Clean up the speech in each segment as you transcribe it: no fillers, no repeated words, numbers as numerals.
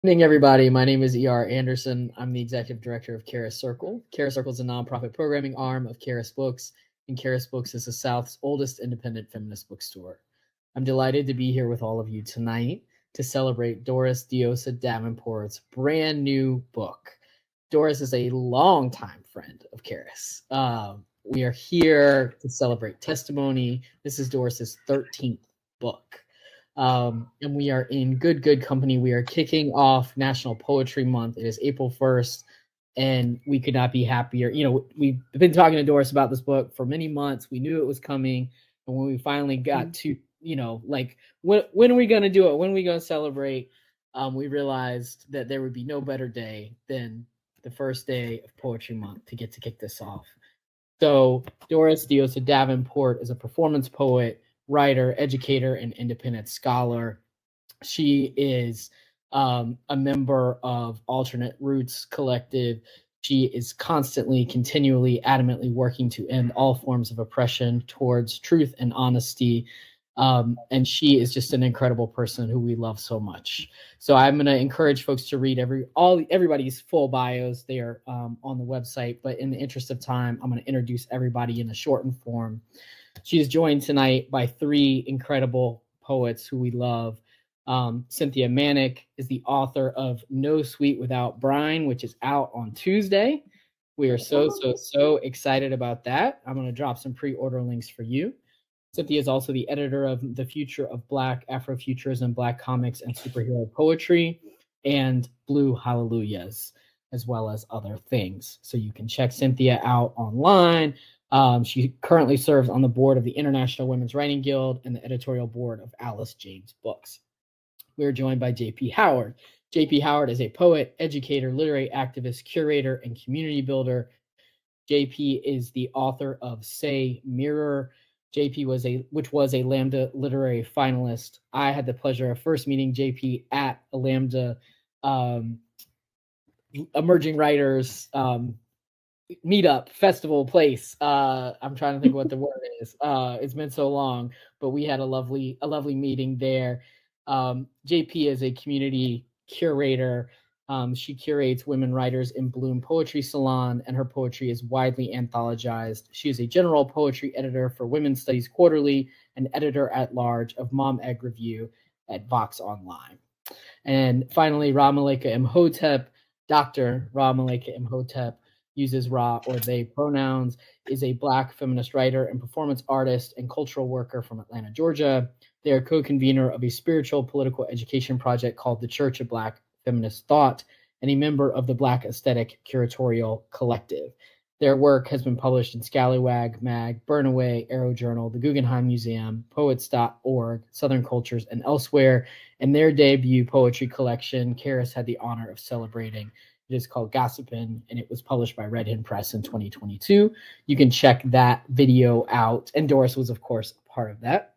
Good evening, everybody. My name is E.R. Anderson. I'm the executive director of Charis Circle. Charis Circle is a nonprofit programming arm of Charis Books, and Charis Books is the South's oldest independent feminist bookstore. I'm delighted to be here with all of you tonight to celebrate Doris Diosa Davenport's brand new book. Doris is a longtime friend of Charis. We are here to celebrate testimony. This is Doris's 13th book. And we are in good company. We are kicking off National Poetry Month. It is April 1st, and we could not be happier. You know, we've been talking to Doris about this book for many months. We knew it was coming. And when we finally got to, you know, like, when are we going to do it? When are we going to celebrate? We realized that there would be no better day than the first day of Poetry Month to get to kick this off. So Doris Diosa Davenport is a performance poet, writer, educator, and independent scholar. She is a member of Alternate Roots Collective. She is constantly, continually, adamantly working to end all forms of oppression towards truth and honesty. And she is just an incredible person who we love so much. So I'm going to encourage folks to read everybody's full bios. They are on the website, but in the interest of time, I'm going to introduce everybody in a shortened form. She is joined tonight by three incredible poets who we love. Cynthia Manick is the author of No Sweet Without Brine, which is out on Tuesday. We are so excited about that. I'm going to drop some pre-order links for you. Cynthia is also the editor of The Future of Black Afrofuturism, Black Comics, and Superhero Poetry, and Blue Hallelujahs, as well as other things. So you can check Cynthia out online. She currently serves on the board of the International Women's Writing Guild and the editorial board of Alice James Books. We are joined by J.P. Howard. J.P. Howard is a poet, educator, literary activist, curator, and community builder. J.P. is the author of Say Mirror. J.P. was a Lambda literary finalist. I had the pleasure of first meeting J.P. at a Lambda emerging writers meetup festival place. I'm trying to think what the word is. It's been so long, but we had a lovely meeting there. JP is a community curator. She curates Women Writers in Bloom Poetry Salon, and her poetry is widely anthologized. She is a general poetry editor for Women's Studies Quarterly and editor at large of Mom Egg Review at Vox Online. And finally, Malika Imhotep, Dr. Malika Imhotep, uses Ra or they pronouns, is a Black feminist writer and performance artist and cultural worker from Atlanta, Georgia. They are co-convener of a spiritual political education project called the Church of Black Feminist Thought and a member of the Black Aesthetic Curatorial Collective. Their work has been published in Scallywag, Mag, Burnaway, Arrow Journal, the Guggenheim Museum, Poets.org, Southern Cultures, and elsewhere. And their debut poetry collection, Charis had the honor of celebrating. It is called Gossypiin, and it was published by Red Hen Press in 2022. You can check that video out. And Doris was, of course, a part of that.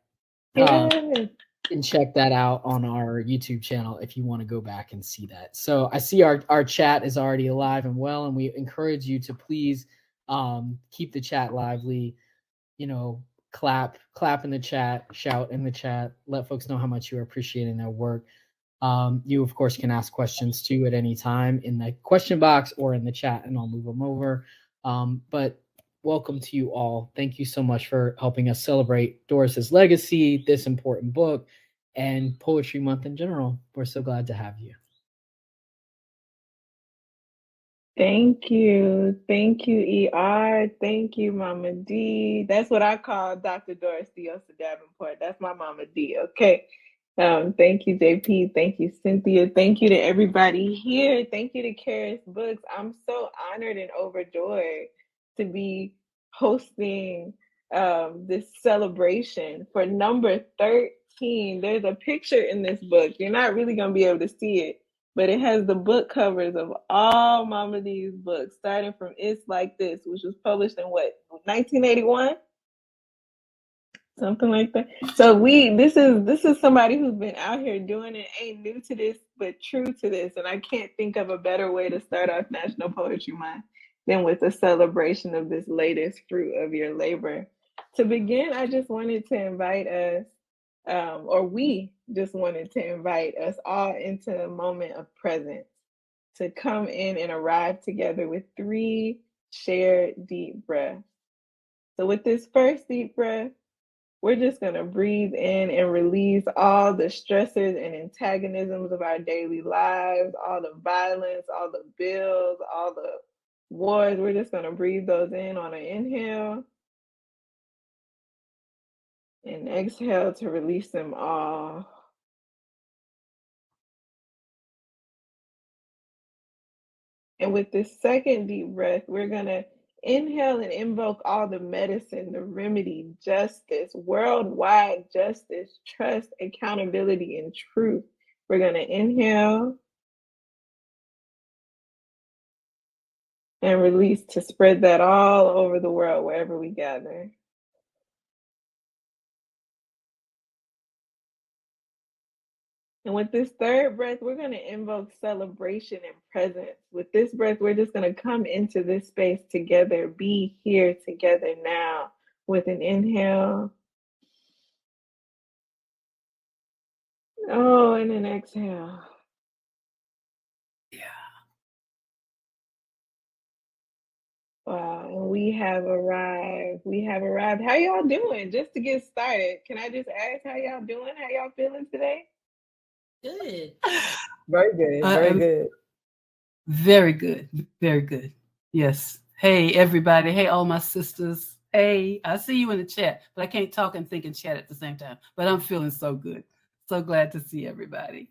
And check that out on our YouTube channel if you want to go back and see that. So I see our chat is already alive and well, and we encourage you to please keep the chat lively. You know, clap in the chat, shout in the chat, let folks know how much you are appreciating their work. You, of course, can ask questions too at any time in the question box or in the chat, and I'll move them over. But welcome to you all. Thank you so much for helping us celebrate Doris's legacy, this important book, and Poetry Month in general. We're so glad to have you. Thank you. Thank you, ER. Thank you, Mama D. That's what I call Dr. Doris Diosa Davenport. That's my Mama D, okay? Thank you, JP. Thank you, Cynthia. Thank you to everybody here. Thank you to Charis Books. I'm so honored and overjoyed to be hosting this celebration for number 13. There's a picture in this book. You're not really going to be able to see it, but it has the book covers of all Mama D's books, starting from It's Like This, which was published in what, 1981? Something like that. So this is somebody who's been out here doing it, ain't new to this, but true to this. And I can't think of a better way to start off National Poetry Month than with a celebration of this latest fruit of your labor. To begin, I just wanted to invite us or we just wanted to invite us all into a moment of presence, to come in and arrive together with 3 shared deep breaths. So with this first deep breath, we're just going to breathe in and release all the stressors and antagonisms of our daily lives, all the violence, all the bills, all the wars. We're just going to breathe those in on an inhale and exhale to release them all. And with this second deep breath, we're going to inhale and invoke all the medicine, the remedy, justice, worldwide justice, trust, accountability, and truth. We're going to inhale and release to spread that all over the world wherever we gather. And with this third breath, we're going to invoke celebration and presence. With this breath, we're just going to come into this space together, be here together now. With an inhale. Oh, and an exhale. Yeah. Wow, and we have arrived. We have arrived. How y'all doing? Just to get started, can I just ask how y'all doing? How y'all feeling today? Good. Very good. Very good. Very good. Very good. Yes. Hey, everybody. Hey, all my sisters. Hey, I see you in the chat, but I can't talk and think and chat at the same time. But I'm feeling so good. So glad to see everybody.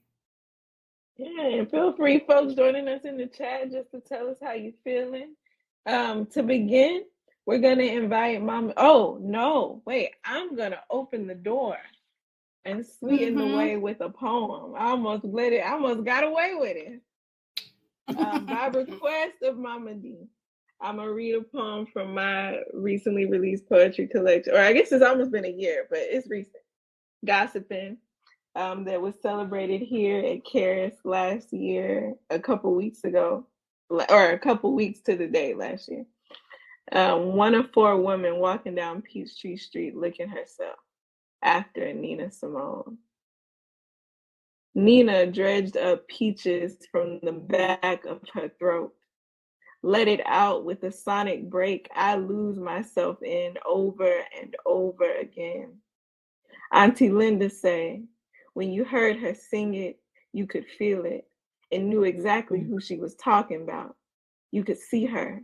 Yeah, and feel free, folks, joining us in the chat just to tell us how you're feeling. To begin, we're going to invite Mama. Oh, no, wait, I'm going to open the door and sweeten the way with a poem. I almost got away with it. By request of Mama D, I'm going to read a poem from my recently released poetry collection, or I guess it's almost been a year, but it's recent. Gossypiin, that was celebrated here at Charis last year, a couple weeks ago, or a couple weeks to the day last year. One of 4 women walking down Peachtree Street licking herself, after Nina Simone. Nina dredged up peaches from the back of her throat. Let it out with a sonic break I lose myself in over and over again. Auntie Linda say, when you heard her sing it, you could feel it and knew exactly who she was talking about. You could see her,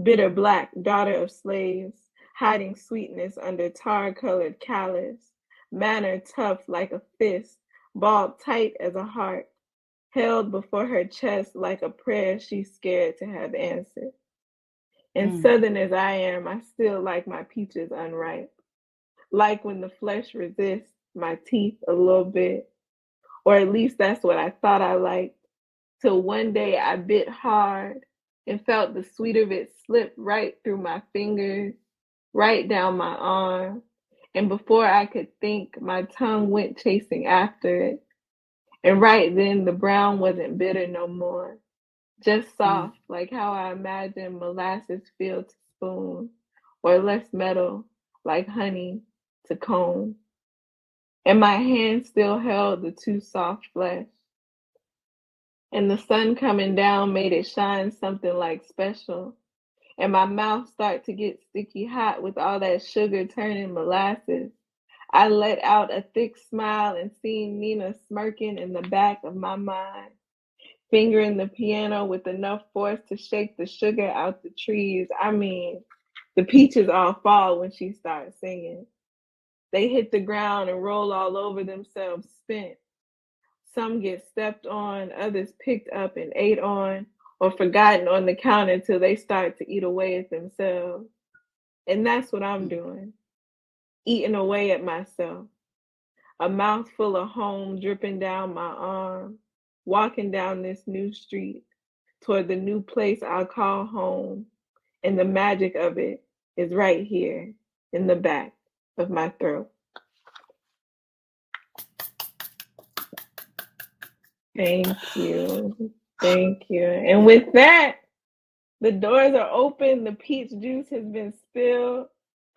bitter black daughter of slaves, hiding sweetness under tar-colored callous, manner tough like a fist, balled tight as a heart, held before her chest like a prayer she's scared to have answered. And Southern as I am, I still like my peaches unripe. Like when the flesh resists my teeth a little bit, or at least that's what I thought I liked, till one day I bit hard and felt the sweet of it slip right through my fingers, right down my arm, and before I could think, my tongue went chasing after it. And right then, the brown wasn't bitter no more, just soft, like how I imagine molasses feel to spoon, or less metal, like honey to comb. And my hand still held the too soft flesh. And the sun coming down made it shine something like special. And my mouth started to get sticky hot with all that sugar turning molasses. I let out a thick smile and seeing Nina smirking in the back of my mind, fingering the piano with enough force to shake the sugar out the trees. I mean, the peaches all fall when she starts singing. They hit the ground and roll all over themselves spent. Some get stepped on, others picked up and ate on, or forgotten on the counter till they start to eat away at themselves. And that's what I'm doing, eating away at myself. A mouthful of home dripping down my arm, walking down this new street toward the new place I'll call home. And the magic of it is right here in the back of my throat. Thank you. Thank you. And with that, the doors are open. The peach juice has been spilled.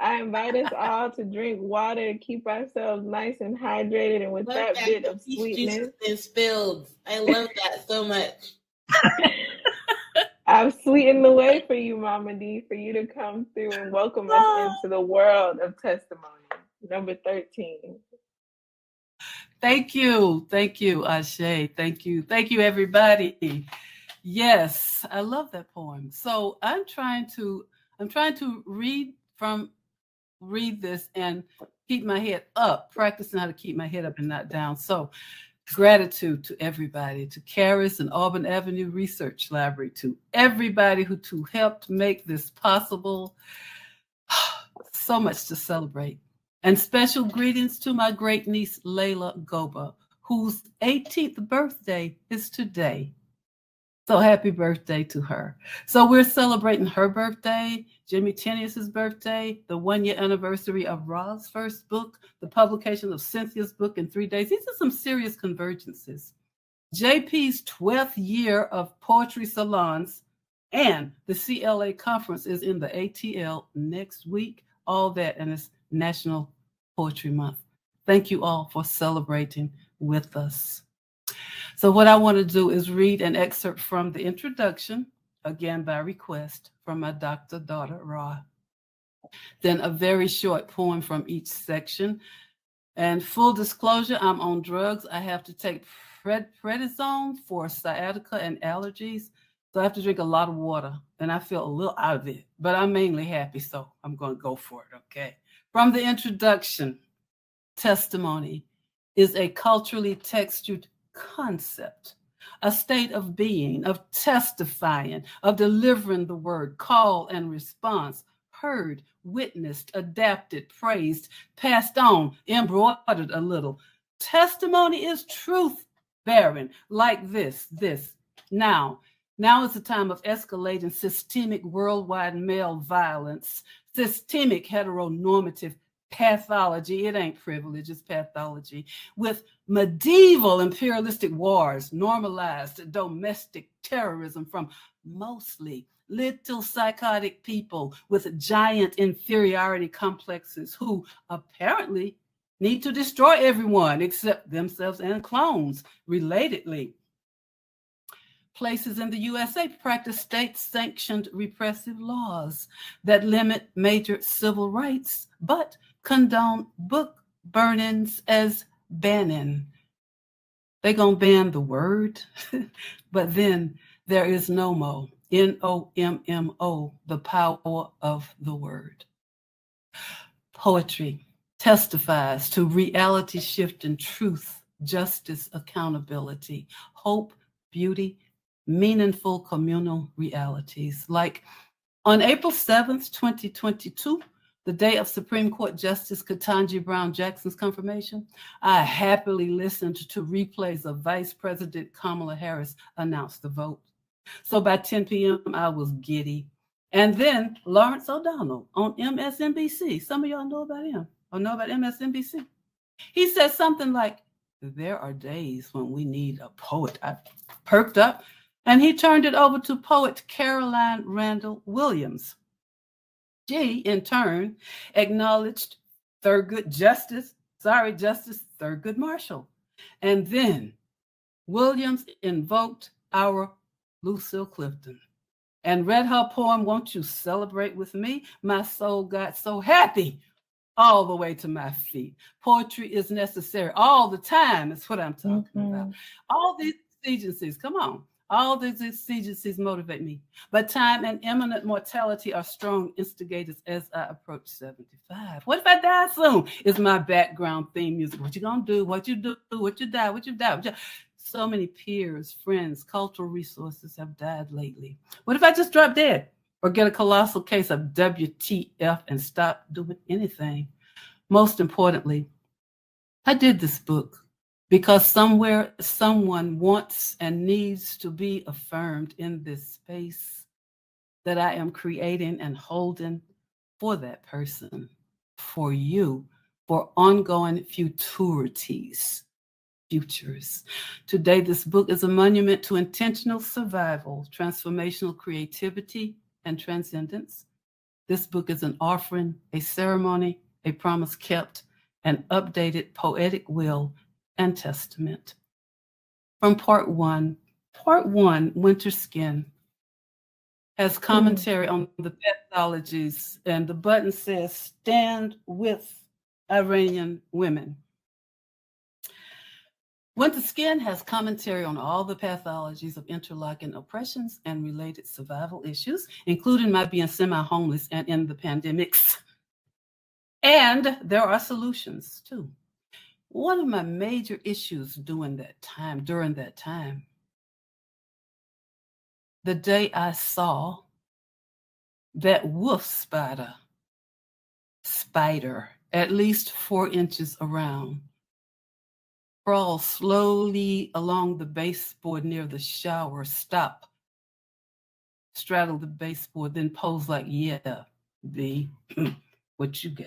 I invite us all to drink water to keep ourselves nice and hydrated, and with that bit of sweetness. And spilled. I love that so much. I've sweetened the way for you, Mama D, for you to come through and welcome us into the world of testimony. Number 13. Thank you, Ashe. Thank you, everybody. Yes, I love that poem. So I'm trying to read this and keep my head up, practicing how to keep my head up and not down. So gratitude to everybody, to Charis and Auburn Avenue Research Library, to everybody who helped make this possible. So much to celebrate. And special greetings to my great niece, Layla Goba, whose 18th birthday is today. So happy birthday to her. So we're celebrating her birthday, Jimmy Tenius's birthday, the 1-year anniversary of Ra's first book, the publication of Cynthia's book in 3 days. These are some serious convergences. JP's 12th year of poetry salons, and the CLA conference is in the ATL next week. All that, and it's National Poetry Month. Thank you all for celebrating with us. So what I want to do is read an excerpt from the introduction, again by request, from my daughter, Ra. Then a very short poem from each section. And full disclosure, I'm on drugs. I have to take prednisone for sciatica and allergies. So I have to drink a lot of water, and I feel a little out of it, but I'm mainly happy, so I'm going to go for it, okay? From the introduction, testimony is a culturally textured concept, a state of being, of testifying, of delivering the word, call and response, heard, witnessed, adapted, praised, passed on, embroidered a little. Testimony is truth bearing, like this. Now is the time of escalating systemic worldwide male violence, systemic heteronormative pathology. It ain't privilege, it's pathology. With medieval imperialistic wars, normalized domestic terrorism from mostly little psychotic people with giant inferiority complexes who apparently need to destroy everyone except themselves and clones. Relatedly, places in the USA practice state-sanctioned repressive laws that limit major civil rights, but condone book burnings as banning. They're going to ban the word, but then there is NOMO, NOMMO, the power of the word. Poetry testifies to reality shift in truth, justice, accountability, hope, beauty, meaningful communal realities. Like on April 7th, 2022, the day of Supreme Court Justice Ketanji Brown Jackson's confirmation, I happily listened to replays of Vice President Kamala Harris announce the vote. So by 10 p.m., I was giddy. And then Lawrence O'Donnell on MSNBC. Some of y'all know about him or know about MSNBC. He said something like, there are days when we need a poet. I perked up, and he turned it over to poet Caroline Randall Williams. She, in turn, acknowledged Justice Thurgood Marshall. And then Williams invoked our Lucille Clifton and read her poem, Won't You Celebrate With Me? My soul got so happy all the way to my feet. Poetry is necessary all the time, is what I'm talking about. All these exigencies, come on. All these exigencies motivate me. But time and imminent mortality are strong instigators as I approach 75. What if I die soon? Is my background theme music. What you gonna do? What you do? What you die? What you die? So many peers, friends, cultural resources have died lately. What if I just drop dead or get a colossal case of WTF and stop doing anything? Most importantly, I did this book because somewhere someone wants and needs to be affirmed in this space that I am creating and holding for that person, for you, for ongoing futures. Today, this book is a monument to intentional survival, transformational creativity, and transcendence. This book is an offering, a ceremony, a promise kept, an updated poetic will and testament. From part one, Winter Skin, has commentary on the pathologies, and the button says, stand with Iranian women. Winter Skin has commentary on all the pathologies of interlocking oppressions and related survival issues, including my being semi-homeless and in the pandemics. And there are solutions too. One of my major issues during that time, the day I saw that wolf spider, at least 4 inches around, crawl slowly along the baseboard near the shower, stop, straddle the baseboard, then pose like, yeah, B, what you got?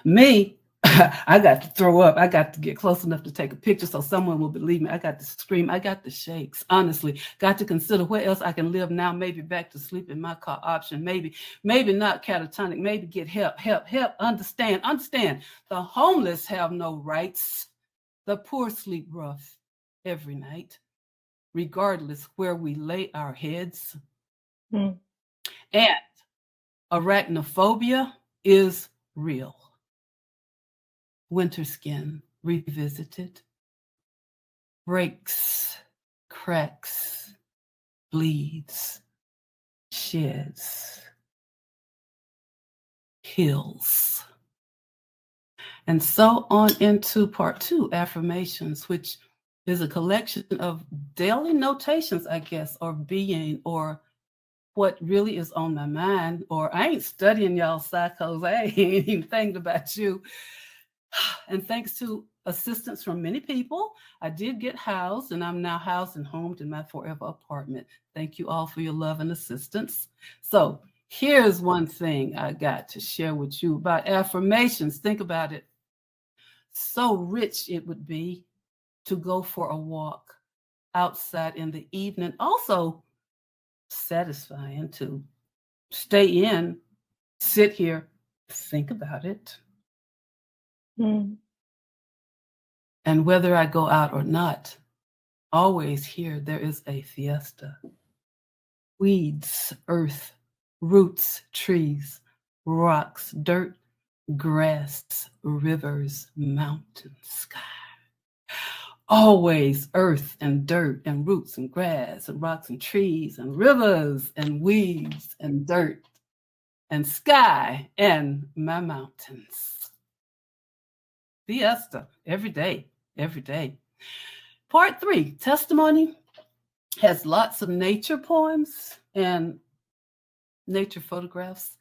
Me, I got to throw up. I got to get close enough to take a picture so someone will believe me. I got to scream. I got the shakes. Honestly, got to consider where else I can live now. Maybe back to sleep in my car option. Maybe not catatonic. Maybe get help. Understand. The homeless have no rights. The poor sleep rough every night, regardless where we lay our heads. And arachnophobia is real. Winter Skin revisited, breaks, cracks, bleeds, sheds, heals. And so on into part 2, Affirmations, which is a collection of daily notations, I guess, or being, or what really is on my mind, or I ain't studying y'all psychos, I ain't even thinking about you. And thanks to assistance from many people, I did get housed, and I'm now housed and homed in my forever apartment. Thank you all for your love and assistance. So here's one thing I got to share with you about affirmations. Think about it. So rich it would be to go for a walk outside in the evening. Also satisfying to stay in, sit here, think about it. And whether I go out or not, always here there is a fiesta. Weeds, earth, roots, trees, rocks, dirt, grass, rivers, mountains, sky. Always earth and dirt and roots and grass and rocks and trees and rivers and weeds and dirt and sky and my mountains. Fiesta, every day. Part 3, testimony, has lots of nature poems and nature photographs.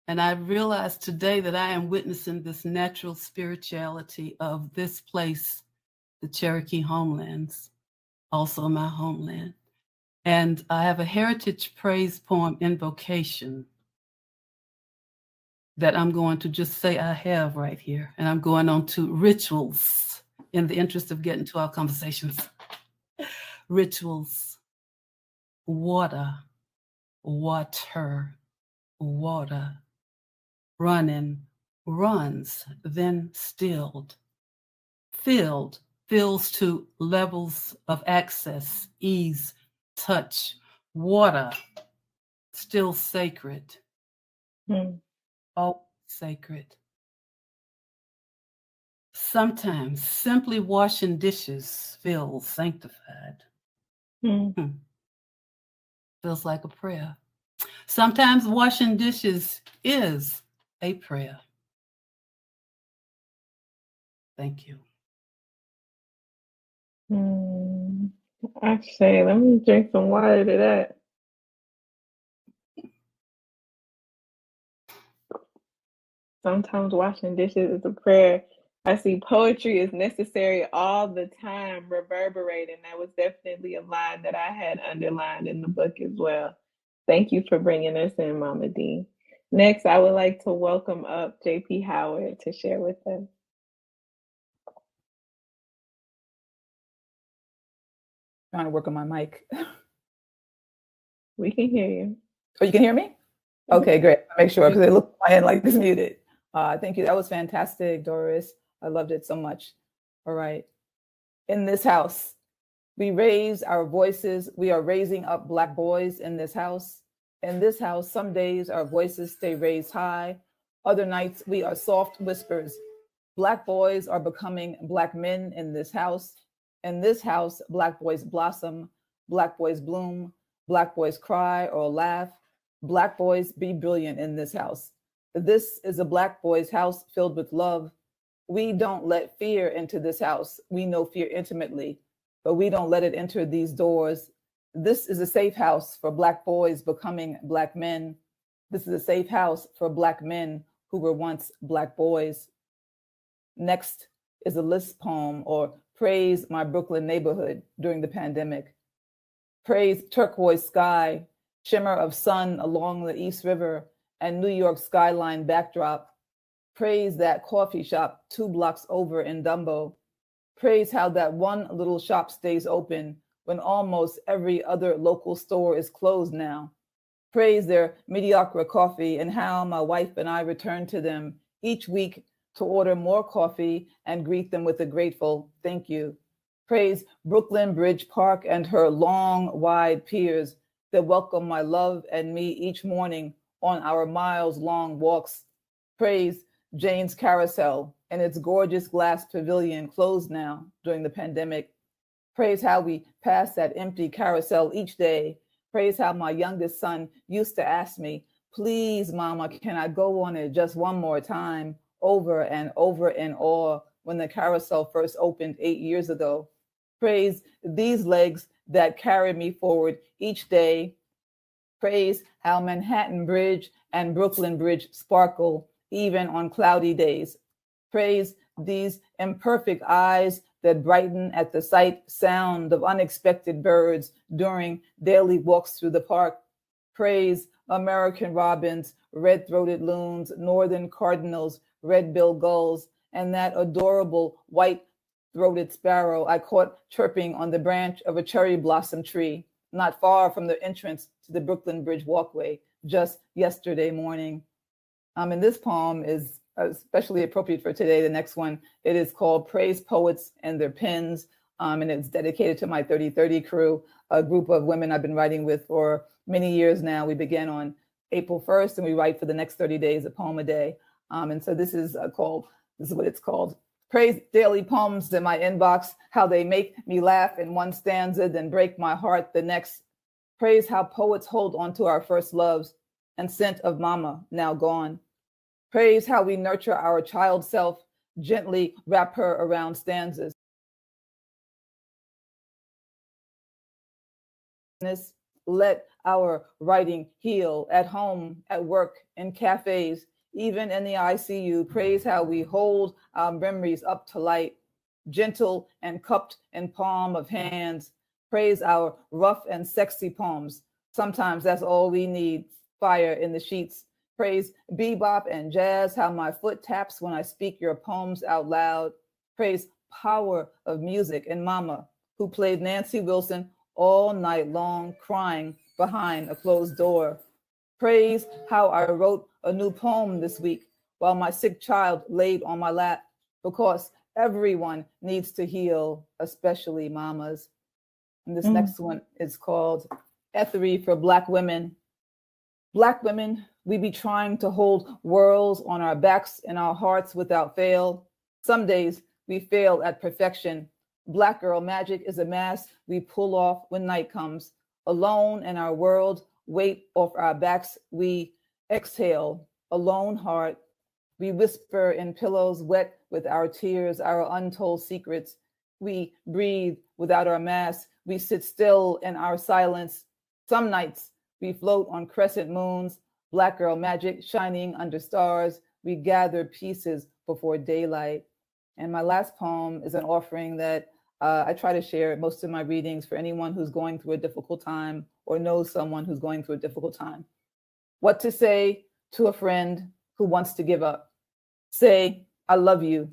And I realized today that I am witnessing this natural spirituality of this place, the Cherokee homelands, also my homeland. And I have a heritage praise poem, Invocation, that I'm going to just say I have right here. And I'm going on to rituals in the interest of getting to our conversations. Rituals. Water, water, water. Running, runs, then stilled. Filled, fills to levels of access, ease, touch. Water, still sacred. All sacred. Sometimes simply washing dishes feels sanctified. Feels like a prayer. Sometimes washing dishes is a prayer. Thank you. I say, let me drink some water to that. Sometimes washing dishes is a prayer. I see poetry is necessary all the time, reverberating. That was definitely a line that I had underlined in the book as well. Thank you for bringing us in, Mama D. Next, I would like to welcome up JP Howard to share with us. Trying to work on my mic. We can hear you. Oh, you can hear me? Okay, great. Make sure, because it looked my hand like it's muted. Thank you. That was fantastic, Doris. I loved it so much. All right. In this house, we raise our voices. We are raising up Black boys in this house. In this house, some days our voices stay raised high. Other nights, we are soft whispers. Black boys are becoming Black men in this house. In this house, Black boys blossom, Black boys bloom, Black boys cry or laugh. Black boys be brilliant in this house. This is a Black boys' house filled with love. We don't let fear into this house. We know fear intimately, but we don't let it enter these doors. This is a safe house for Black boys becoming Black men. This is a safe house for Black men who were once Black boys. Next is a list poem, or Praise My Brooklyn Neighborhood during the pandemic. Praise turquoise sky, shimmer of sun along the East River and New York skyline backdrop. Praise that coffee shop 2 blocks over in Dumbo. Praise how that one little shop stays open when almost every other local store is closed now. Praise their mediocre coffee and how my wife and I return to them each week to order more coffee and greet them with a grateful thank you. Praise Brooklyn Bridge Park and her long, wide piers that welcome my love and me each morning on our miles-long walks. Praise Jane's Carousel and its gorgeous glass pavilion closed now during the pandemic. Praise how we pass that empty carousel each day. Praise how my youngest son used to ask me, please, Mama, can I go on it just one more time, over and over in awe when the carousel first opened 8 years ago. Praise these legs that carry me forward each day. Praise how Manhattan Bridge and Brooklyn Bridge sparkle even on cloudy days. Praise these imperfect eyes that brighten at the sight sound of unexpected birds during daily walks through the park. Praise American robins, red-throated loons, northern cardinals, red-billed gulls, and that adorable white-throated sparrow I caught chirping on the branch of a cherry blossom tree, not far from the entrance to the Brooklyn Bridge walkway just yesterday morning. And this poem is especially appropriate for today. The next one, it is called Praise Poets and Their Pens, and it's dedicated to my 3030 crew, a group of women I've been writing with for many years now. We began on April 1st, and we write for the next 30 days, a poem a day. And so this is what it's called. Praise daily poems in my inbox, how they make me laugh in one stanza, then break my heart the next. Praise how poets hold on to our first loves and scent of mama, now gone. Praise how we nurture our child self, gently wrap her around stanzas. Let our writing heal at home, at work, in cafes, even in the ICU. Praise how we hold our memories up to light, gentle and cupped in palm of hands. Praise our rough and sexy poems. Sometimes that's all we need, fire in the sheets. Praise bebop and jazz, how my foot taps when I speak your poems out loud. Praise power of music and mama, who played Nancy Wilson all night long, crying behind a closed door. Praise how I wrote a new poem this week while my sick child laid on my lap, because everyone needs to heal, especially mamas. And this next one is called Ethery for Black Women. Black women, we be trying to hold worlds on our backs and our hearts without fail. Some days we fail at perfection. Black girl magic is a mask we pull off when night comes. Alone in our world, weight off our backs, we exhale, a lone heart. We whisper in pillows wet with our tears, our untold secrets. We breathe without our masks. We sit still in our silence. Some nights we float on crescent moons, Black girl magic shining under stars. We gather pieces before daylight. And my last poem is an offering that I try to share at most of my readings for anyone who's going through a difficult time or knows someone who's going through a difficult time. What to say to a friend who wants to give up? Say, I love you,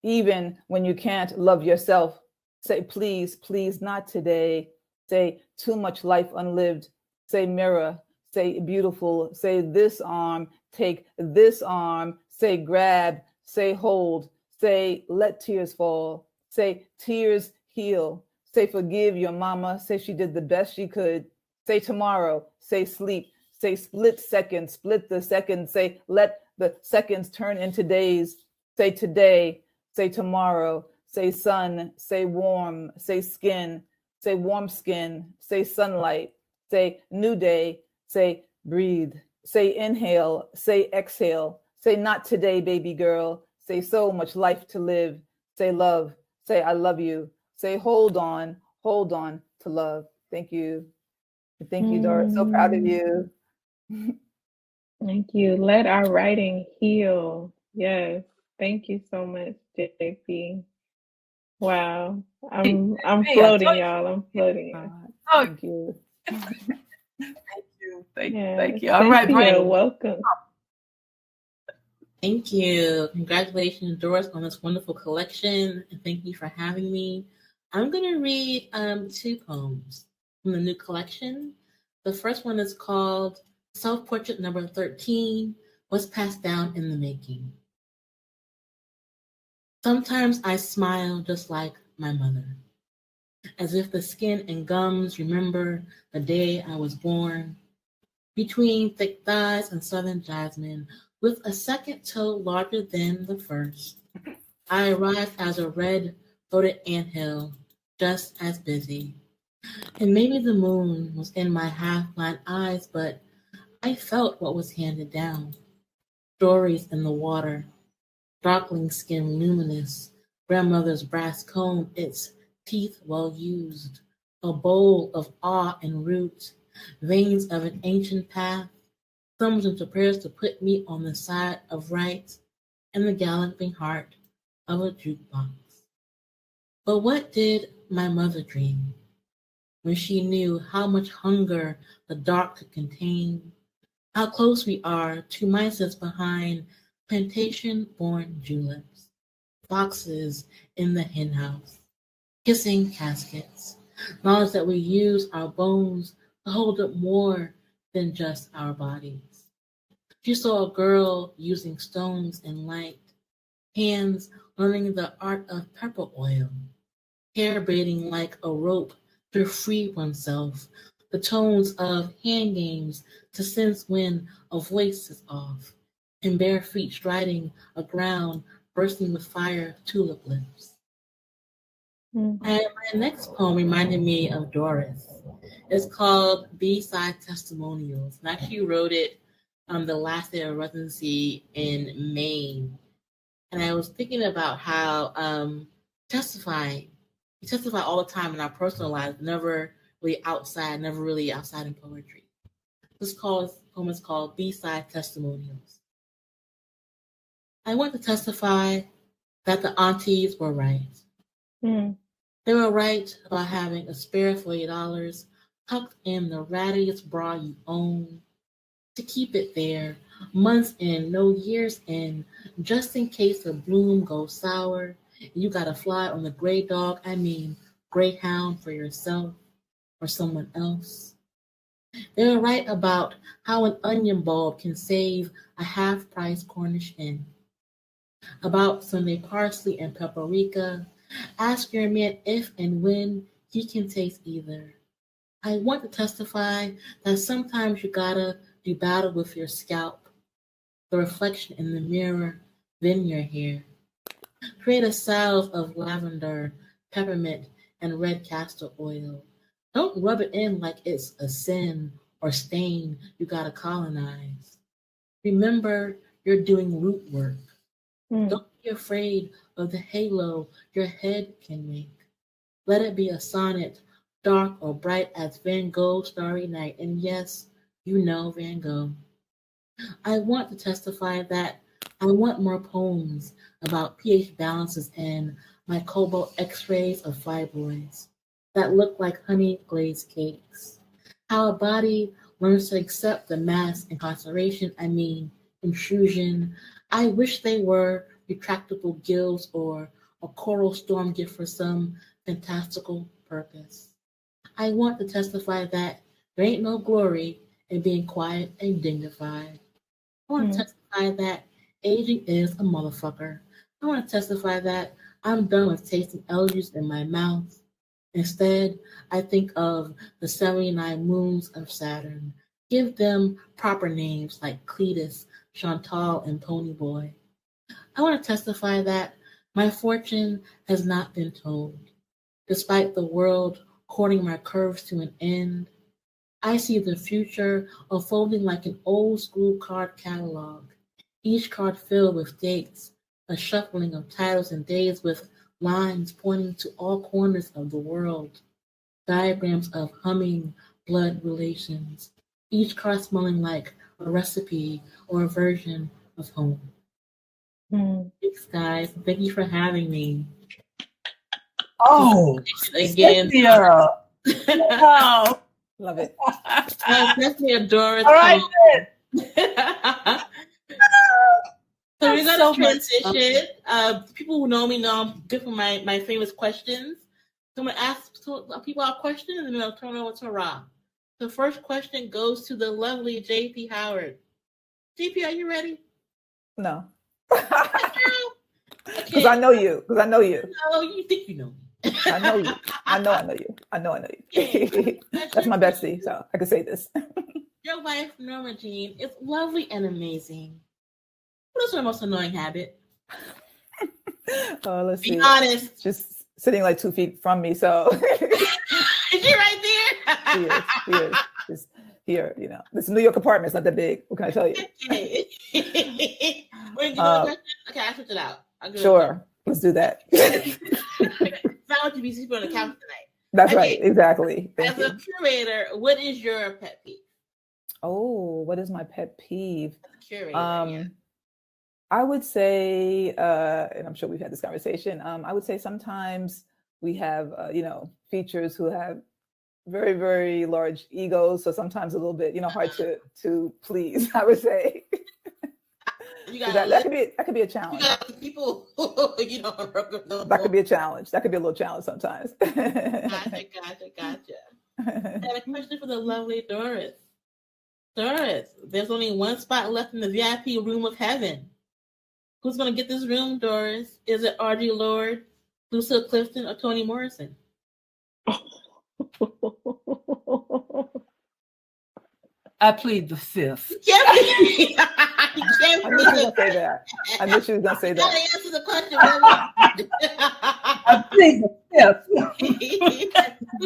even when you can't love yourself. Say, please, please, not today. Say, too much life unlived. Say, mirror, say beautiful, say this arm, take this arm, say grab, say hold, say let tears fall, say tears heal, say forgive your mama, say she did the best she could, say tomorrow, say sleep, say split seconds, split the seconds, say let the seconds turn into days, say today, say tomorrow, say sun, say warm, say skin, say warm skin, say sunlight, say new day, say breathe, say inhale, say exhale, say not today, baby girl, say so much life to live, say love, say I love you, say hold on to love. Thank you. Thank you, Doris. So proud of you. Thank you. Let our writing heal. Yes. Thank you so much, JP. Wow. I'm floating, y'all. I'm floating. Thank you. Thank you. All right, Cynthia, welcome. Thank you. Congratulations, Doris, on this wonderful collection, and thank you for having me. I'm going to read 2 poems from the new collection. The first one is called Self-Portrait Number 13, What's Passed Down in the Making. Sometimes I smile just like my mother, as if the skin and gums remember the day I was born, between thick thighs and southern jasmine, with a second toe larger than the first. I arrived as a red-throated anthill, just as busy. And maybe the moon was in my half-blind eyes, but I felt what was handed down. Stories in the water, darkling skin luminous, grandmother's brass comb, its teeth well used, a bowl of awe and root, veins of an ancient path, thumbs into prayers to put me on the side of right, and the galloping heart of a jukebox. But what did my mother dream when she knew how much hunger the dark could contain, how close we are to mices behind plantation-born juleps, boxes in the henhouse, kissing caskets, knowledge that we use our bones to hold up more than just our bodies. She saw a girl using stones and light, hands learning the art of pepper oil, hair braiding like a rope to free oneself, the tones of hand games to sense when a voice is off, and bare feet striding a ground bursting with fire tulip lips. And my next poem reminded me of Doris. It's called B-Side Testimonials. And I actually wrote it on the last day of residency in Maine. And I was thinking about how we testify all the time in our personal lives, never really outside in poetry. This poem is called B-Side Testimonials. I want to testify that the aunties were right. They were right about having a spare $40 tucked in the rattiest bra you own, to keep it there, months in, no years in, just in case the bloom goes sour, and you gotta fly on the gray dog, greyhound for yourself or someone else. They were right about how an onion bulb can save a half-price Cornish hen. About Sunday parsley and paprika, ask your man if and when he can taste either. I want to testify that sometimes you gotta do battle with your scalp, the reflection in the mirror, then your hair. Create a salve of lavender, peppermint, and red castor oil. Don't rub it in like it's a sin or stain you gotta colonize. Remember, you're doing root work. Don't be afraid of the halo your head can make. Let it be a sonnet, dark or bright as Van Gogh's Starry Night. And yes, you know Van Gogh. I want to testify that I want more poems about pH balances and my cobalt x-rays of fibroids that look like honey glazed cakes. How a body learns to accept the mass incarceration, intrusion. I wish they were retractable gills or a coral storm gift for some fantastical purpose. I want to testify that there ain't no glory and being quiet and dignified. I want to testify that aging is a motherfucker. I want to testify that I'm done with tasting elegies in my mouth. Instead, I think of the 79 moons of Saturn. Give them proper names like Cletus, Chantal, and Ponyboy. I want to testify that my fortune has not been told. Despite the world courting my curves to an end, I see the future unfolding like an old school card catalog, each card filled with dates, a shuffling of titles and days with lines pointing to all corners of the world, diagrams of humming blood relations, each card smelling like a recipe or a version of home. Thanks, guys. Thank you for having me. Oh, again. Wow. Love it. Definitely a Doris. All right. So we're going to transition. People who know me know I'm good for my famous questions. So I'm going to ask people our questions, and then I'll turn it over to Rob. The first question goes to the lovely J.P. Howard. J.P., are you ready? No. Okay. Because I know you. No, you think you know me. I know you. I know you. That's my bestie, so I can say this. Your wife, Norma Jean, is lovely and amazing. What is her most annoying habit? Let's see. Be honest. Just sitting like 2 feet from me, so. Is she right there? He is. Just here, you know. This New York apartment is not that big. What can I tell you? Okay. Okay, I switch it out. Sure. Let's do that. I want to be sleeping on the couch tonight. That's right. Exactly. As a curator, what is your pet peeve? Oh, what is my pet peeve? Curator, yeah. I would say, and I'm sure we've had this conversation. I would say sometimes we have, features who have very, very large egos. So sometimes a little bit, hard to please, I would say. That could be a challenge. People, that could be a challenge. That could be a little challenge sometimes. Gotcha. I have a question for the lovely Doris. Doris, there's only one spot left in the VIP room of heaven. Who's going to get this room, Doris? Is it Audre Lorde, Lucille Clifton, or Toni Morrison? I plead the fifth. I knew she was going to say that. I knew she was going to say that. I answer the question. I plead the fifth.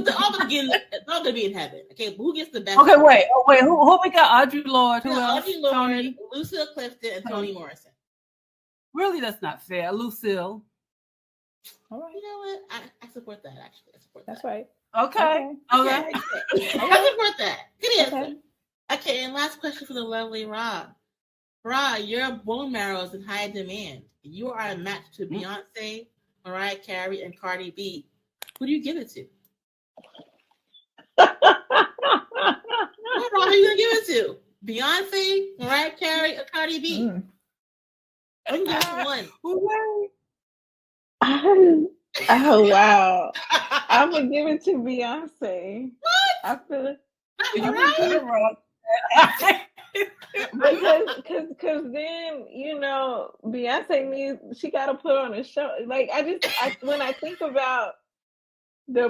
They're all going to be in heaven. Okay, but who gets the best? Okay, wait. Who we got? Audre Lorde. Who else? Audre Lorde, Lucille Clifton, and Toni Morrison. Really, that's not fair. Lucille. All right. You know what? I support that, actually. That's right. Okay. I support that. Good answer. Okay, and last question for the lovely Rob. Rob, your bone marrow is in high demand. You are a match to Beyonce, Mariah Carey, and Cardi B. Who do you give it to? Rob, who are you going to give it to? Beyonce, Mariah Carey, or Cardi B? I can give one. Oh, wow. I'm going to give it to Beyonce. What? I feel it. Because then, Beyonce she got to put on a show. Like, when I think about the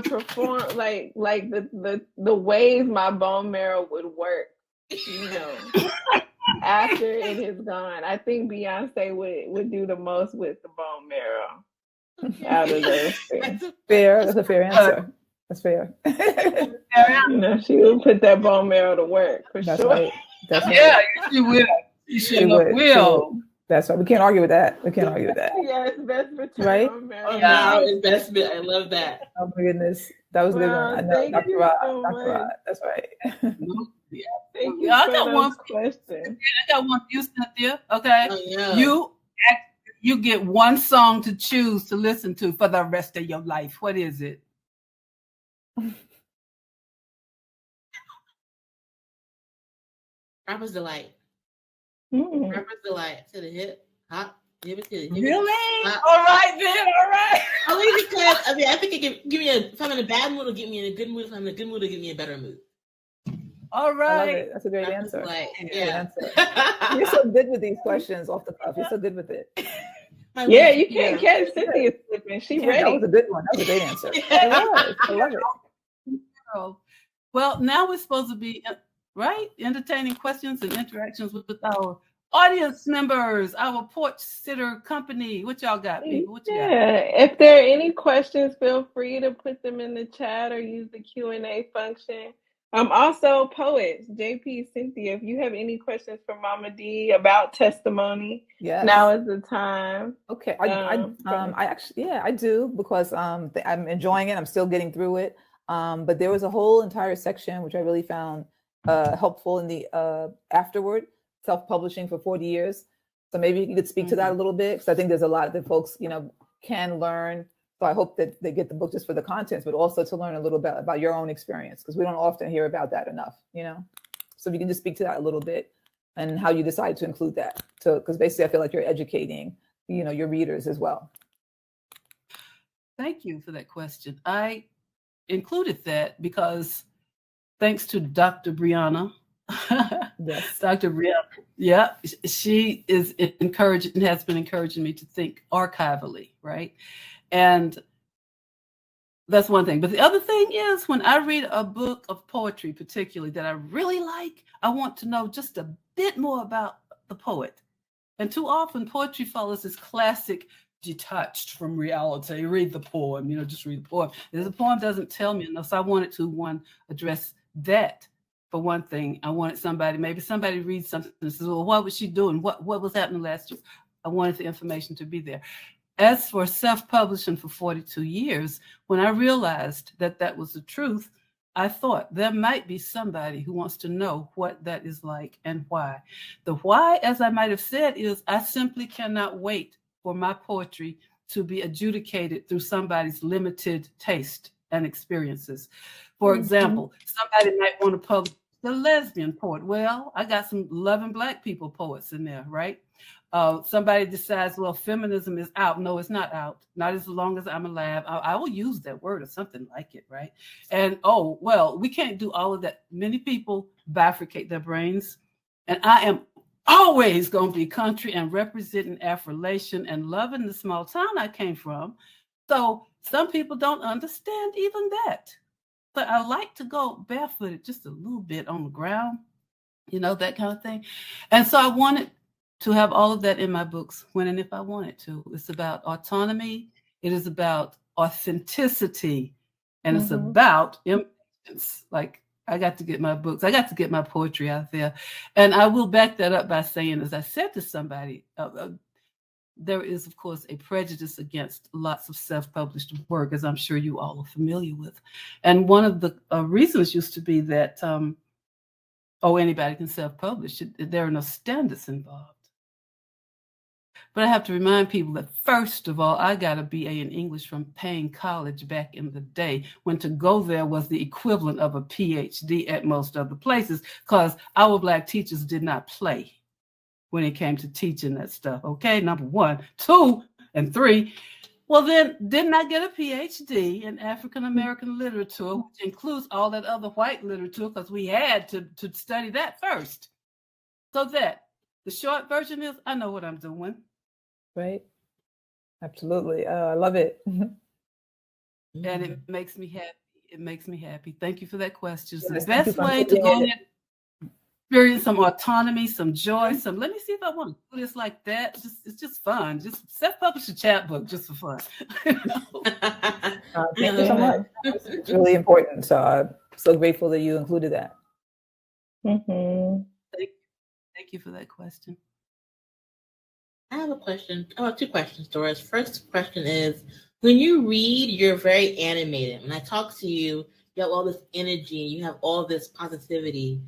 the ways my bone marrow would work, after it is gone, I think Beyonce would do the most with the bone marrow out of those things. Fair. That's a fair answer. That's fair. She would put that bone marrow to work for That's sure. Right. That's right. Yeah, she will. She will. That's right. We can't argue with that. Yeah, it's best for right? bone marrow. Yeah, it's best. I love that. Oh my goodness, that was a good one. I know, Dr. Rod. That's right. Thank you I for got one question. I got one for you, Cynthia. Okay, oh, yeah. You get one song to choose to listen to for the rest of your life. What is it? Rapper's Delight. Rapper's Delight to the hip, hop, hip it to the hip. Really? All right, then. All right. Only because I think it can give me if I'm in a bad mood, it'll get me in a good mood. If I'm in a good mood, it'll give me a better mood. All I love right. it. That's a great I'm answer. just like, Great yeah. answer. You're so good with these questions off the cuff. You're so good with it. Yeah, you can't catch Cynthia slipping. She Yeah, ready. that was a good one. That was a great answer. It was. I love it. Well, now we're supposed to be, right, entertaining questions and interactions with our audience members, our porch sitter company. What y'all got, people? What you got? If there are any questions, feel free to put them in the chat or use the Q&A function. Also, poets, JP, Cynthia, if you have any questions for Mama D about testimony, Yes. now is the time. Okay. I actually, yeah, I do, because I'm enjoying it. I'm still getting through it. But there was a whole entire section which I really found helpful in the afterword, self-publishing for 40 years. So maybe you could speak to that a little bit, because I think there's a lot that folks, can learn. So I hope that they get the book just for the contents, but also to learn a little bit about your own experience, because we don't often hear about that enough, So if you can just speak to that a little bit and how you decide to include that. So, because basically I feel like you're educating, your readers as well. Thank you for that question. I included that because thanks to Dr. Brianna, yes. Dr. Brianna, yeah, she is encouraging, has been encouraging me to think archivally, right? And that's one thing. But the other thing is, when I read a book of poetry, particularly that I really like, I want to know just a bit more about the poet. And too often poetry follows this classic detached from reality. Read the poem, just read the poem. If the poem doesn't tell me enough, so I wanted to address that. For one thing, I wanted maybe somebody reads something and says, well, what was she doing? What was happening last year? I wanted the information to be there. As for self-publishing for 42 years, when I realized that that was the truth, I thought there might be somebody who wants to know what that is like and why. The why, as I might have said, is I simply cannot wait for my poetry to be adjudicated through somebody's limited taste and experiences. For example, somebody might want to publish the lesbian poet. Well, I got some loving Black people poets in there, right? Somebody decides, well, feminism is out. No, it's not out. Not as long as I'm alive. I will use that word or something like it, right? And, oh, well, we can't do all of that. Many people bifurcate their brains. And I am always going to be country and representing affirmation and loving the small town I came from. So some people don't understand even that. But I like to go barefooted just a little bit on the ground, that kind of thing. And so I wanted to have all of that in my books when and if I wanted to. It's about autonomy. It is about authenticity. And it's about impatience. Like, I got to get my books. I got to get my poetry out there. And I will back that up by saying, as I said to somebody, there is, of course, a prejudice against lots of self-published work, as I'm sure you all are familiar with. And one of the reasons used to be that, anybody can self-publish. There are no standards involved. But I have to remind people that, first of all, I got a BA in English from Payne College back in the day, when to go there was the equivalent of a PhD at most other places, because our Black teachers did not play when it came to teaching that stuff. Okay, number one. 2 and 3. Well, then, didn't I get a PhD in African American literature, which includes all that other white literature, because we had to study that first. So that the short version is, I know what I'm doing. Right. Absolutely. I love it. And it makes me happy. It makes me happy. Thank you for that question. It's Yes, the best way to go and experience some autonomy, some joy, let me see if I want to do this like that. It's just fun. Just self-publish a chapbook just for fun. Thank you so much. It's really important. So I'm so grateful that you included that. Thank you for that question. I have a question. I have 2 questions, Doris. First question is, when you read, you're very animated. When I talk to you, you have all this energy, you have all this positivity.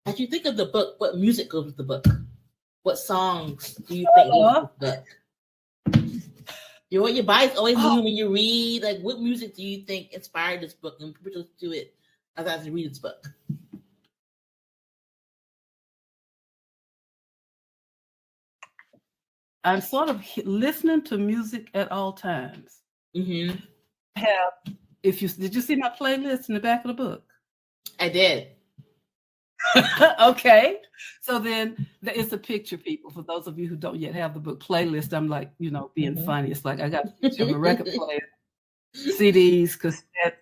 As you think of the book, what music goes with the book? What songs do you think goes with the book? Your body's always moving when you read. Like, what music do you think inspired this book? And people just do it as I read this book. I'm sort of listening to music at all times. Mm-hmm. Did you see my playlist in the back of the book? I did. Okay. So then it's a picture, people. For those of you who don't yet have the book playlist, I'm like, being funny. It's like I got a picture of a record player, CDs, cassettes,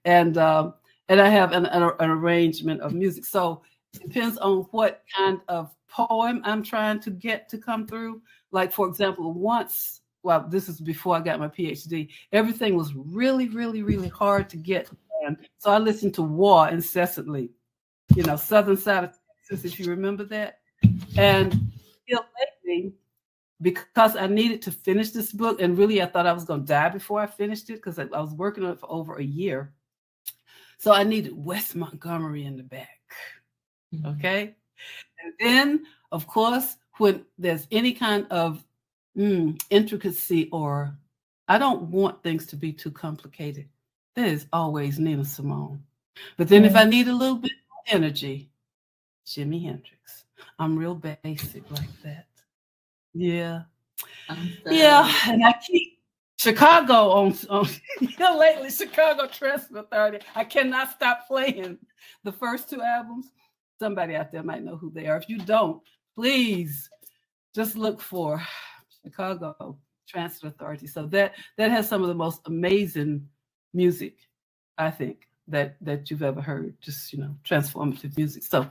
and I have an arrangement of music. So it depends on what kind of poem I'm trying to get to come through. Like, for example, once, well, this is before I got my PhD, everything was really, really, really hard to get. So I listened to War incessantly, Southern Side of Texas, if you remember that. And lately, because I needed to finish this book, and really I thought I was going to die before I finished it because I was working on it for over a year. So I needed Wes Montgomery in the back. Okay. And then, of course, when there's any kind of intricacy, or I don't want things to be too complicated, there is always Nina Simone. But then if I need a little bit more energy, Jimi Hendrix. I'm real basic like that. Yeah. Yeah. And I keep Chicago on lately, Chicago Transit Authority. I cannot stop playing the first two albums. Somebody out there might know who they are. If you don't, please just look for Chicago Transit Authority. So that has some of the most amazing music, I think, that you've ever heard. Just, transformative music. So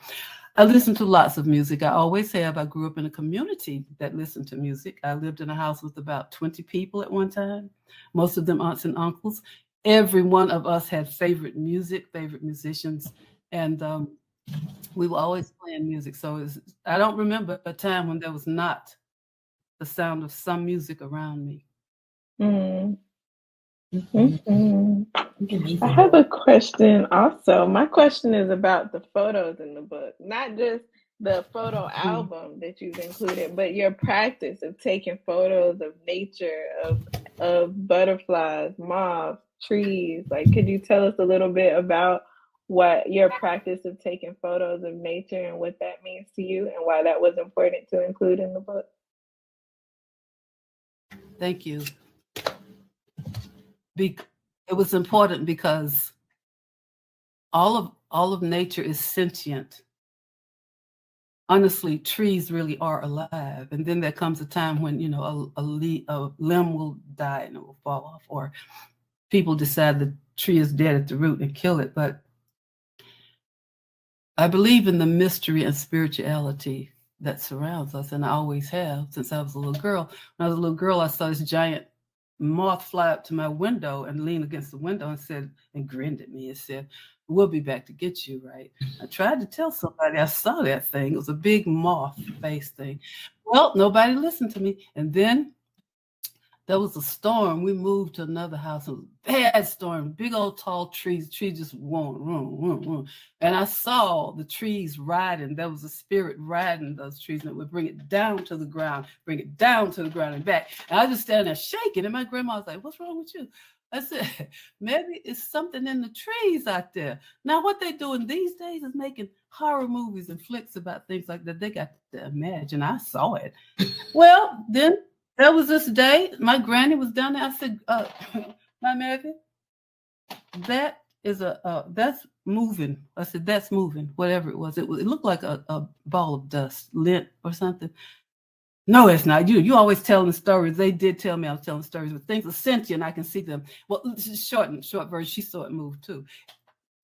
I listen to lots of music. I always have. I grew up in a community that listened to music. I lived in a house with about 20 people at one time, most of them aunts and uncles. Every one of us had favorite music, favorite musicians, and we were always playing music. So I don't remember a time when there was not the sound of some music around me. I have a question also. My question is about the photos in the book, not just the photo album that you've included, but your practice of taking photos of nature, of butterflies, moths, trees. Like, could you tell us a little bit about what your practice of taking photos of nature and what that means to you, and why that was important to include in the book? Thank you. It was important because all of nature is sentient. Honestly, trees really are alive. And then there comes a time when, a limb will die and it will fall off, or people decide the tree is dead at the root and kill it. But I believe in the mystery and spirituality that surrounds us, and I always have since I was a little girl. When I was a little girl, I saw this giant moth fly up to my window and lean against the window and grinned at me and said, "We'll be back to get you," right? I tried to tell somebody I saw that thing. It was a big moth face thing. Well, nobody listened to me. And then there was a storm. We moved to another house. It was a bad storm, big old tall trees. Trees just whoom. And I saw the trees riding. There was a spirit riding those trees, and it would bring it down to the ground, and back. And I just stand there shaking. And my grandma was like, "What's wrong with you?" I said, "Maybe it's something in the trees out there." Now, what they're doing these days is making horror movies and flicks about things like that. They got to imagine. I saw it. Well, then there was this day, my granny was down there. I said, "My Mary, that is that's moving." I said, "That's moving," whatever it was. It looked like a ball of dust, lint or something. "No, it's not. You always telling stories." They did tell me I was telling stories, but things are sentient. I can see them. Well, short version, she saw it move too.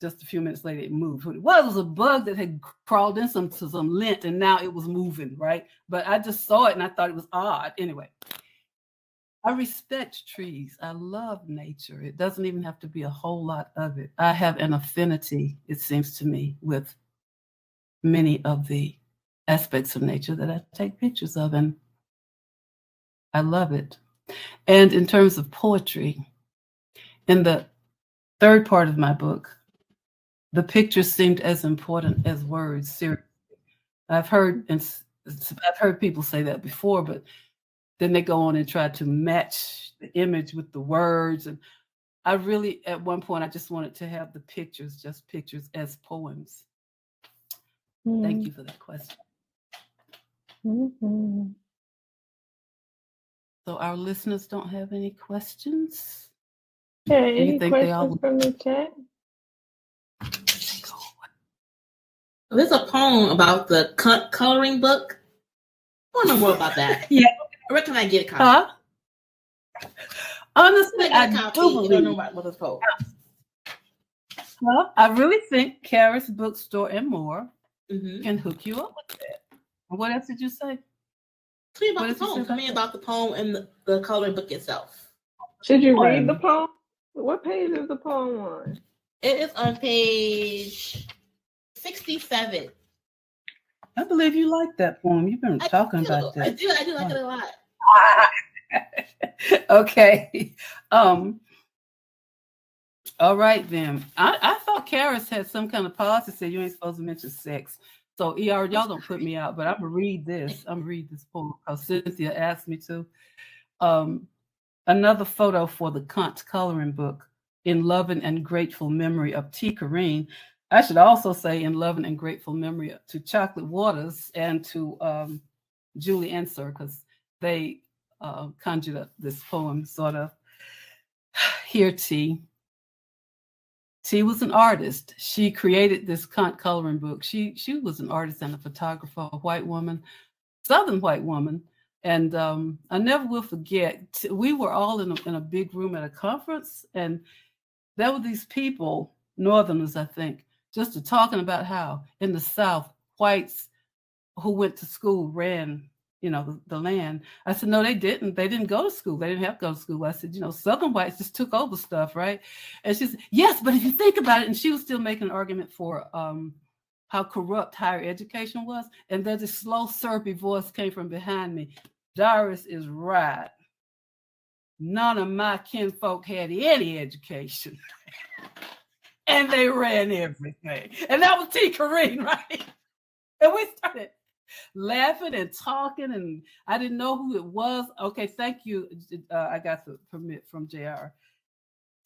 Just a few minutes later, it moved. It was a bug that had crawled in some lint, and now it was moving, right? But I just saw it, and I thought it was odd. Anyway, I respect trees. I love nature. It doesn't even have to be a whole lot of it. I have an affinity, it seems to me, with many of the aspects of nature that I take pictures of, and I love it. And in terms of poetry, in the third part of my book, the pictures seemed as important as words. Seriously, I've heard people say that before, but then they go on and try to match the image with the words. And I really, at one point, I just wanted to have the pictures, just pictures, as poems. Thank you for that question. So our listeners don't have any questions? Yeah, any questions from the chat? There's a poem about the coloring book. I want to know more about that. Yeah. Where can I get a copy? Huh? Honestly, I do believe. don't know about what it's called. Well, I really think Charis Bookstore and More can hook you up with that. What else did you say? Tell me about the poem. Tell me about the poem and the coloring book itself. Should you read the poem? What page is the poem on? It is on page 67. I believe you like that poem. You've been talking about that. I do like it a lot. Okay. All right then. I thought Charis had some kind of policy that said you ain't supposed to mention sex. So ER, y'all don't put me out, but I'm gonna read this. I'm gonna read this poem because Cynthia asked me to. Another photo for the Kant coloring book, in loving and grateful memory of T. Corinne. I should also say in loving and grateful memory to Chocolate Waters and to Julie Enser, because they conjured up this poem, sort of. Here, T. T was an artist. She created this Kant coloring book. She was an artist and a photographer, a white woman, Southern white woman. And I never will forget, we were all in a big room at a conference, and there were these people, Northerners, I think, just talking about how in the South, whites who went to school ran, the land. I said, no, they didn't. They didn't go to school. They didn't have to go to school. I said, Southern whites just took over stuff, right? And she said, yes, but if you think about it, and she was still making an argument for how corrupt higher education was. And then this slow, syrupy voice came from behind me. Doris is right. None of my kinfolk had any education. And they ran everything. And that was T. Corinne, right? And we started laughing and talking, and I didn't know who it was. Okay, thank you. I got the permit from JR.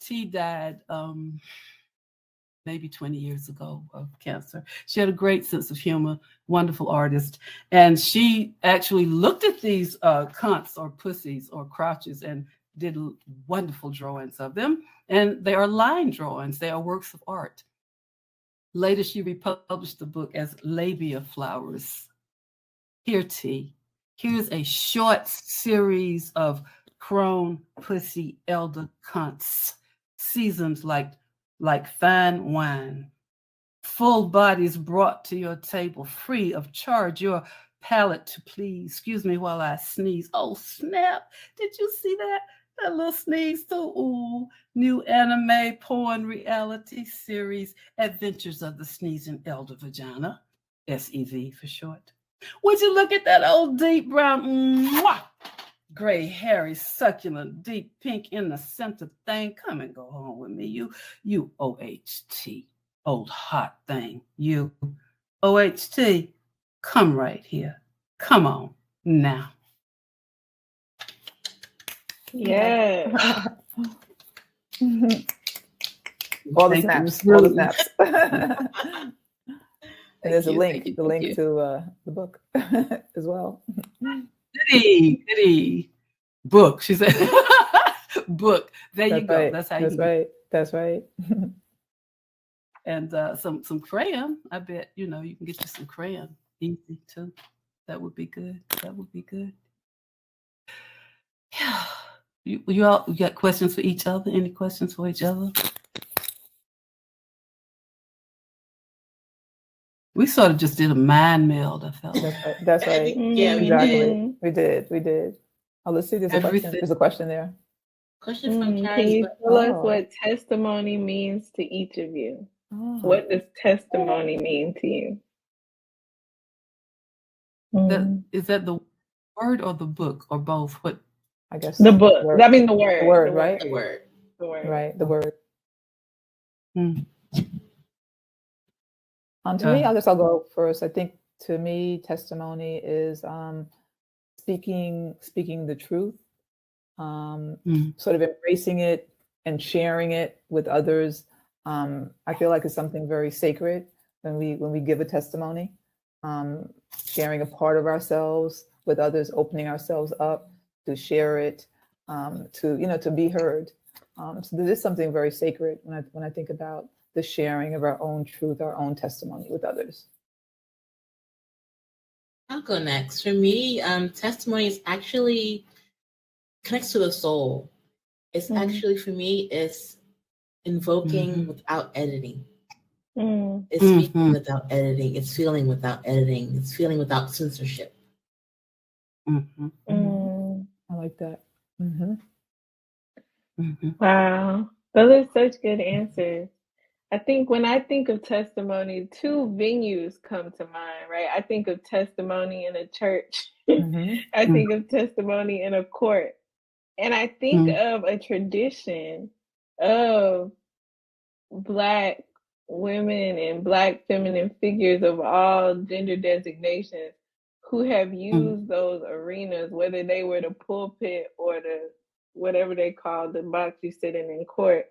T died maybe 20 years ago of cancer. She had a great sense of humor, wonderful artist. And she actually looked at these cunts or pussies or crotches and did wonderful drawings of them. And they are line drawings. They are works of art. Later, she republished the book as Labia Flowers. Here, T. Here's a short series of crone, pussy, elder cunts, seasoned like fine wine. Full bodies brought to your table, free of charge, your palate to please. Excuse me while I sneeze. Oh, snap. Did you see that? That little sneeze too. Ooh, new anime porn reality series, Adventures of the Sneezing Elder Vagina, SEV for short. Would you look at that old deep brown, mwah, gray, hairy, succulent, deep pink in the center thing? Come and go home with me, you OHT, old hot thing. You OHT, come right here. Come on now. Yeah. All the snaps. All the snaps. And there's a link to the book as well. Goody. Book. She said, book. There you go. That's how you do it. That's right. And some crayon. I bet, you can get you some crayon. Easy too. That would be good. Yeah. You all got questions for each other? Any questions for each other? We sort of just did a mind meld, I felt. That's right. Yeah, exactly. We did. Oh, let's see. There's a question. There's a question there. Question from Charis. Can you tell us what testimony means to each of you? Oh. What does testimony mean to you? Is that the word or the book or both? What? I guess the book. Word. I mean the word. The word, right? The word. Right. The word. Mm. To me, I'll go first. I think to me, testimony is speaking the truth, sort of embracing it and sharing it with others. I feel like it's something very sacred when we give a testimony, sharing a part of ourselves with others, opening ourselves up to share it, to be heard. So there is something very sacred when I think about the sharing of our own truth, our own testimony with others. I'll go next. For me, testimony is actually connects to the soul. It's actually, for me, it's invoking without editing. It's speaking without editing. It's feeling without editing. It's feeling without censorship. I like that. Wow. Those are such good answers. I think when I think of testimony, two venues come to mind, right? I think of testimony in a church. I think of testimony in a court. And I think of a tradition of Black women and Black feminine figures of all gender designations who have used those arenas, whether they were the pulpit or the whatever they call the box you sit in court.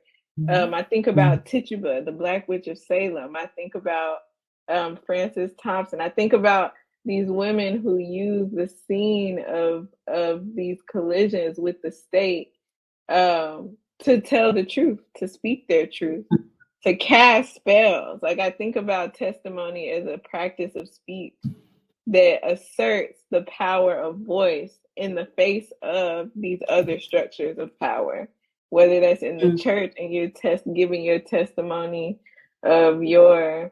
I think about Tituba, the Black Witch of Salem. I think about Frances Thompson. I think about these women who use the scene of these collisions with the state to tell the truth, to speak their truth, to cast spells. Like, I think about testimony as a practice of speech that asserts the power of voice in the face of these other structures of power, whether that's in the church and you're giving your testimony of your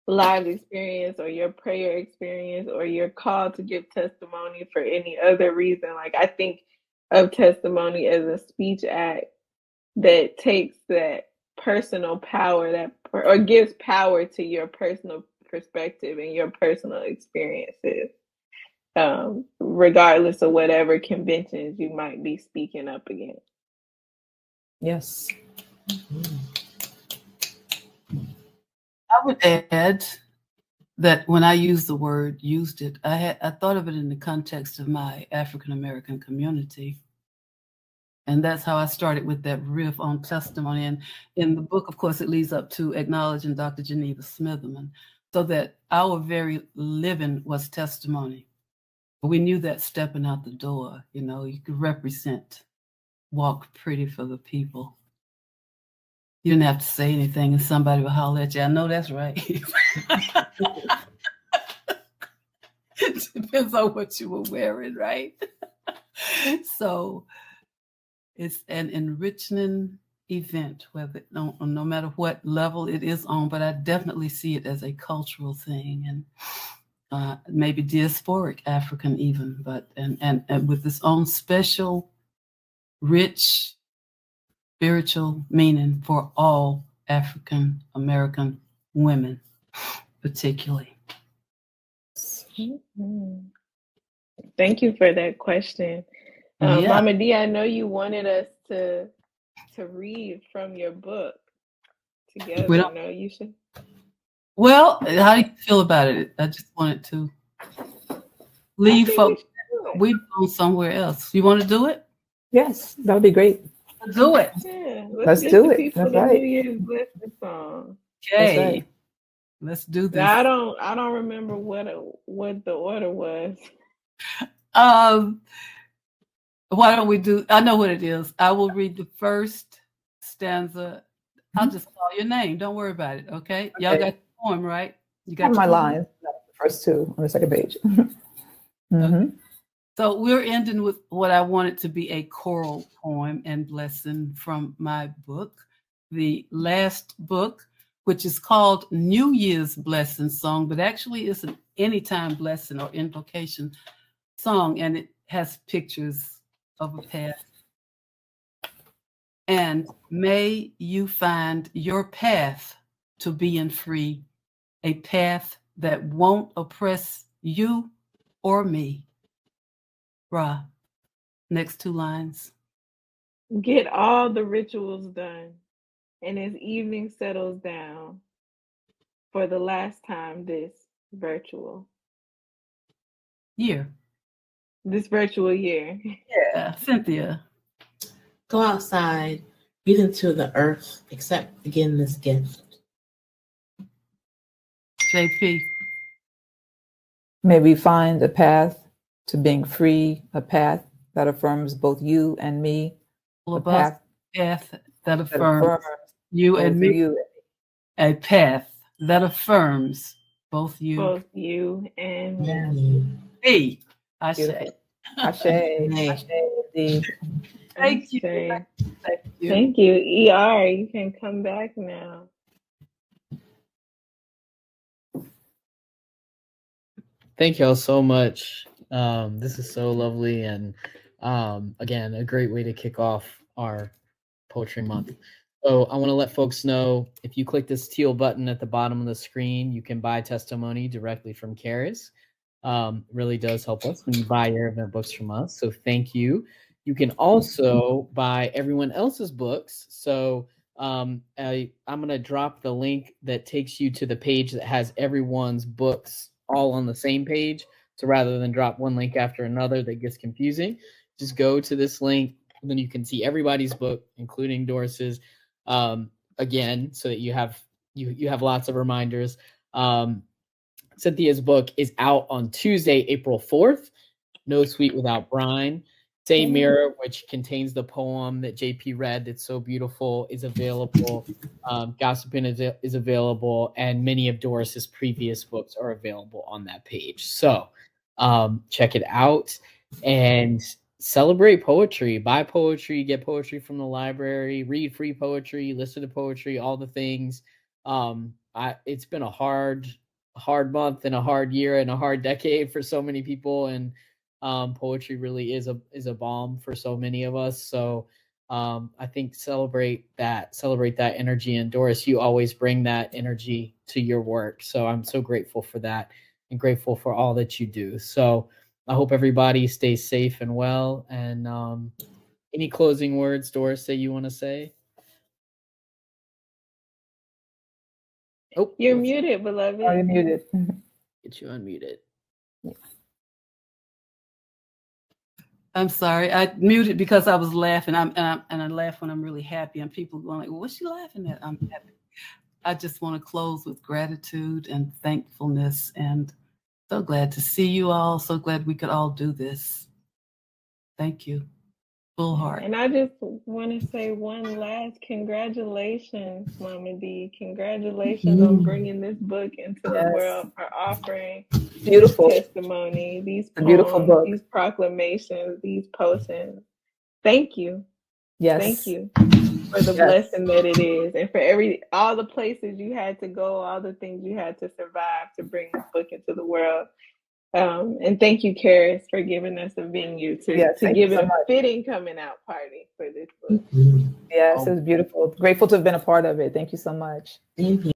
live experience or your prayer experience, or you're called to give testimony for any other reason. Like, I think of testimony as a speech act that takes that personal power or gives power to your personal perspective and your personal experiences, regardless of whatever conventions you might be speaking up against. Yes. I would add that when I used it, I thought of it in the context of my African American community. And that's how I started with that riff on testimony. And in the book, of course, it leads up to acknowledging Dr. Geneva Smitherman, so that our very living was testimony. But we knew that stepping out the door, you could represent, walk pretty for the people. You didn't have to say anything and somebody would holler at you. I know that's right. It depends on what you were wearing, right? So it's an enriching event, whether no matter what level it is on, but I definitely see it as a cultural thing, and maybe diasporic African even, but and with its own special, rich, spiritual meaning for all African American women, particularly. Thank you for that question. Mama D, I know you wanted us to read from your book together. No, you should. Well, how do you feel about it? I just wanted to leave folks. We've gone somewhere else. You want to do it? Yes, that would be great. Let's do it. Yeah, let's do it. That's right. New Year's blessing song. Okay, right. Let's do this. Now, I don't remember what the order was. Why don't we do? I know what it is. I will read the first stanza. I'll just call your name. Don't worry about it. Okay. Y'all got the poem, right? You got my lines. The first two on the second page. Okay. So we're ending with what I wanted to be a choral poem and blessing from my book, the last book, which is called New Year's Blessing Song, but actually it's an anytime blessing or invocation song, and it has pictures of a path. And may you find your path to being free, a path that won't oppress you or me. Ra, next two lines. Get all the rituals done, and as evening settles down, for the last time this virtual year. Yeah, Cynthia. Go outside, breathe into the earth, accept again this gift. JP. May we find a path to being free, a path that affirms both you and me, a path that affirms you and me, a path that affirms Both you. Both you and Hey, Ashe. Beautiful. Ashe. Ashe. Indeed. Thank you. Ashe. Thank you. Thank you. ER, you can come back now. Thank y'all so much. This is so lovely, and again, a great way to kick off our Poetry Month. So I want to let folks know, if you click this teal button at the bottom of the screen, you can buy testimony directly from Charis. Really does help us when you buy your event books from us. So thank you. You can also buy everyone else's books. So I'm going to drop the link that takes you to the page that has everyone's books all on the same page. So rather than drop one link after another that gets confusing, just go to this link, and then you can see everybody's book, including Doris's, again, so that you have lots of reminders. Cynthia's book is out on Tuesday, April 4th. No Sweet Without Brine. Say Mirror, which contains the poem that JP read that's so beautiful, is available. Gossypiin is available, and many of Doris's previous books are available on that page. So check it out and celebrate poetry. Buy poetry, get poetry from the library, read free poetry, listen to poetry, all the things. It's been a hard month and a hard year and a hard decade for so many people, and poetry really is a balm for so many of us. So I think celebrate that energy. And Doris, you always bring that energy to your work. So I'm so grateful for that and grateful for all that you do. So I hope everybody stays safe and well. And any closing words, Doris, that you want to say? Oh, you're muted, beloved. Oh, you're muted. Get you unmuted. Yeah. I'm sorry. I muted because I was laughing. And I laugh when I'm really happy. And people going like, well, what's she laughing at? I'm happy. I just want to close with gratitude and thankfulness, and so glad to see you all. So glad we could all do this. Thank you. Full heart. And I just want to say one last congratulations, Mama D. Congratulations on bringing this book into the world, for offering beautiful testimony, these poems, beautiful book, these proclamations, these potions. Thank you. Yes. Thank you for the blessing that it is, and for all the places you had to go, all the things you had to survive to bring this book into the world. And thank you, Charis, for giving us a venue to give a fitting coming out party for this book. Yes, it was beautiful. Grateful to have been a part of it. Thank you so much. Thank you.